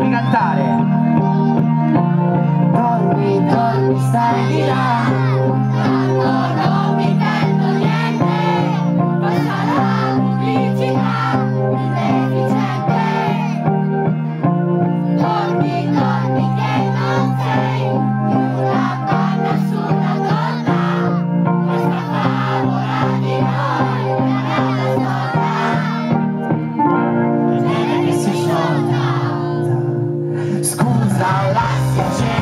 cantare. Dormi, dormi, stai di là. Tanto non mi intendo niente. Basta la pubblicità inefficiente. Dormi, dormi che non sei più la panna sulla torta. Questa favola di noi è la storia. Che si sciolta. Scusa la sincerità.